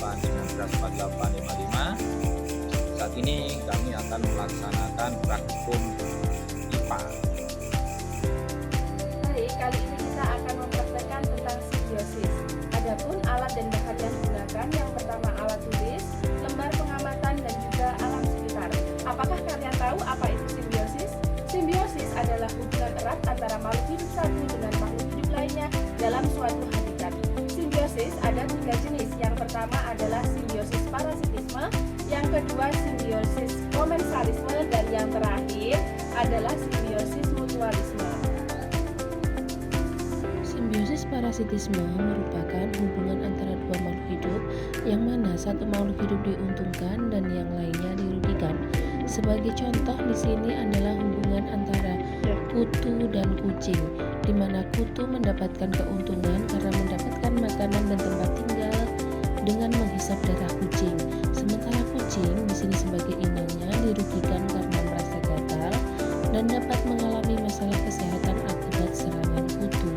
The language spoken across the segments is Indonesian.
Saat ini kami akan melaksanakan praktikum IPA. Baik, kali ini kita akan mempraktekkan tentang simbiosis. Adapun alat dan bahan yang digunakan, yang pertama alat tulis, lembar pengamatan, dan juga alam sekitar. Apakah kalian tahu apa itu simbiosis? Simbiosis adalah hubungan erat antara makhluk hidup satu dengan makhluk hidup lainnya dalam suatu habitat. Simbiosis ada 3 jenis. Yang pertama adalah simbiosis parasitisme, yang kedua simbiosis komensalisme, dan yang terakhir adalah simbiosis mutualisme. Simbiosis parasitisme merupakan hubungan antara dua makhluk hidup yang mana satu makhluk hidup diuntungkan dan yang lainnya dirugikan. Sebagai contoh di sini adalah hubungan antara kutu dan kucing, di mana kutu mendapatkan keuntungan karena mendapatkan makanan dan tempat tinggal dengan menghisap darah kucing. Sementara kucing di sini sebagai inangnya dirugikan karena merasa gatal dan dapat mengalami masalah kesehatan akibat serangan kutu.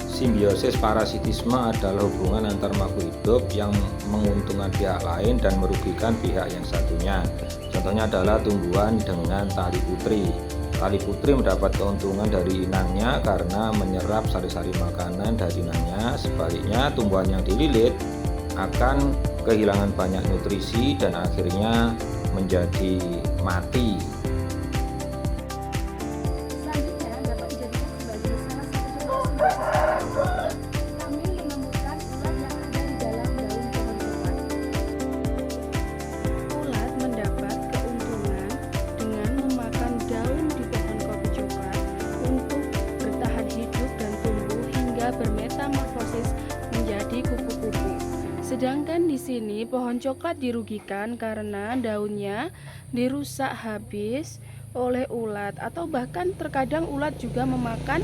Simbiosis parasitisme adalah hubungan antar makhluk hidup yang menguntungkan pihak lain dan merugikan pihak yang satunya. Contohnya adalah tumbuhan dengan tali putri. Tali putri mendapat keuntungan dari inangnya karena menyerap sari-sari makanan dari inangnya. Sebaliknya, tumbuhan yang dililit akan kehilangan banyak nutrisi dan akhirnya menjadi mati. Selanjutnya dapat dijadikan sebagai salah satu contoh simbiosis. Kami menemukan ulat yang ada di dalam daun pohon coklat. Ulat mendapat keuntungan dengan memakan daun di pohon kopi coklat untuk bertahan hidup dan tumbuh hingga bermetamorfosis menjadi kupu-kupu. Sedangkan di sini pohon coklat dirugikan karena daunnya dirusak habis oleh ulat, atau bahkan terkadang ulat juga memakan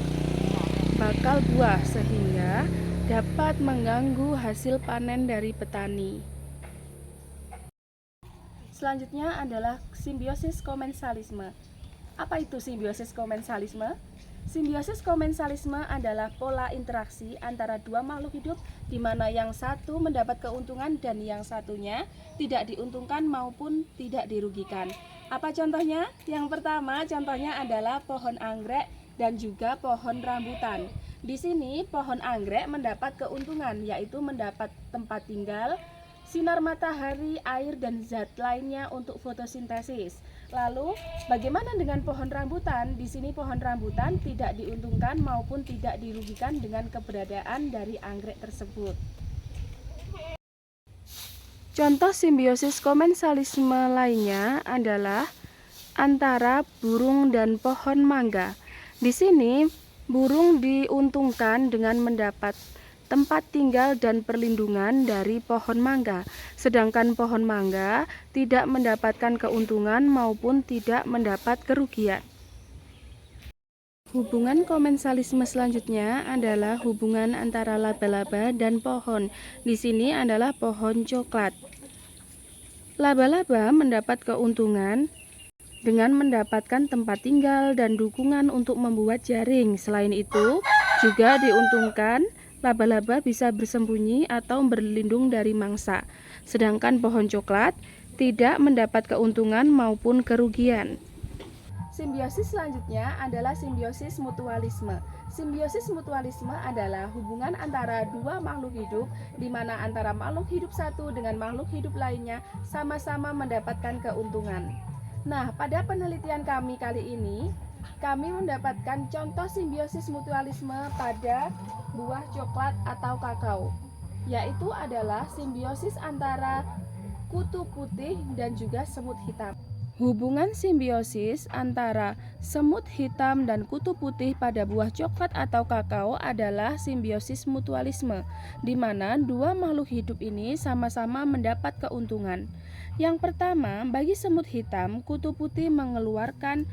bakal buah sehingga dapat mengganggu hasil panen dari petani. Selanjutnya adalah simbiosis komensalisme. Apa itu simbiosis komensalisme? Simbiosis komensalisme adalah pola interaksi antara dua makhluk hidup di mana yang satu mendapat keuntungan dan yang satunya tidak diuntungkan maupun tidak dirugikan. Apa contohnya? Yang pertama contohnya adalah pohon anggrek dan juga pohon rambutan. Di sini pohon anggrek mendapat keuntungan, yaitu mendapat tempat tinggal, sinar matahari, air, dan zat lainnya untuk fotosintesis. Lalu, bagaimana dengan pohon rambutan? Di sini pohon rambutan tidak diuntungkan maupun tidak dirugikan dengan keberadaan dari anggrek tersebut. Contoh simbiosis komensalisme lainnya adalah antara burung dan pohon mangga. Di sini, burung diuntungkan dengan mendapat tempat tinggal dan perlindungan dari pohon mangga, sedangkan pohon mangga tidak mendapatkan keuntungan maupun tidak mendapat kerugian. Hubungan komensalisme selanjutnya adalah hubungan antara laba-laba dan pohon. Di sini adalah pohon coklat. Laba-laba mendapat keuntungan dengan mendapatkan tempat tinggal dan dukungan untuk membuat jaring. Selain itu, juga diuntungkan laba-laba bisa bersembunyi atau berlindung dari mangsa, sedangkan pohon coklat tidak mendapat keuntungan maupun kerugian. Simbiosis selanjutnya adalah simbiosis mutualisme. Simbiosis mutualisme adalah hubungan antara dua makhluk hidup di mana antara makhluk hidup satu dengan makhluk hidup lainnya sama-sama mendapatkan keuntungan. Nah, pada penelitian kami kali ini, kami mendapatkan contoh simbiosis mutualisme pada buah coklat atau kakao, yaitu adalah simbiosis antara kutu putih dan juga semut hitam. Hubungan simbiosis antara semut hitam dan kutu putih pada buah coklat atau kakao adalah simbiosis mutualisme, di mana dua makhluk hidup ini sama-sama mendapat keuntungan. Yang pertama, bagi semut hitam, kutu putih mengeluarkan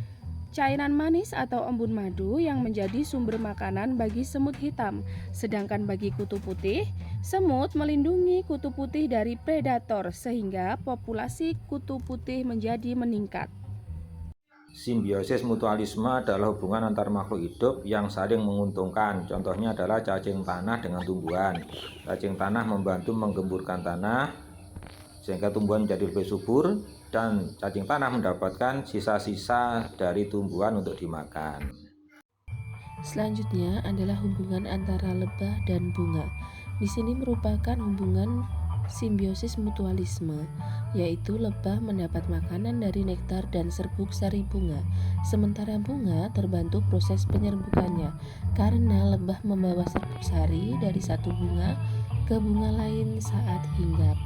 cairan manis atau embun madu yang menjadi sumber makanan bagi semut hitam. Sedangkan bagi kutu putih, semut melindungi kutu putih dari predator sehingga populasi kutu putih menjadi meningkat. Simbiosis mutualisme adalah hubungan antar makhluk hidup yang saling menguntungkan. Contohnya adalah cacing tanah dengan tumbuhan. Cacing tanah membantu menggemburkan tanah sehingga tumbuhan menjadi lebih subur, dan cacing tanah mendapatkan sisa-sisa dari tumbuhan untuk dimakan. Selanjutnya adalah hubungan antara lebah dan bunga. Di sini merupakan hubungan simbiosis mutualisme, yaitu lebah mendapat makanan dari nektar dan serbuk sari bunga, sementara bunga terbantu proses penyerbukannya karena lebah membawa serbuk sari dari satu bunga ke bunga lain saat hinggap.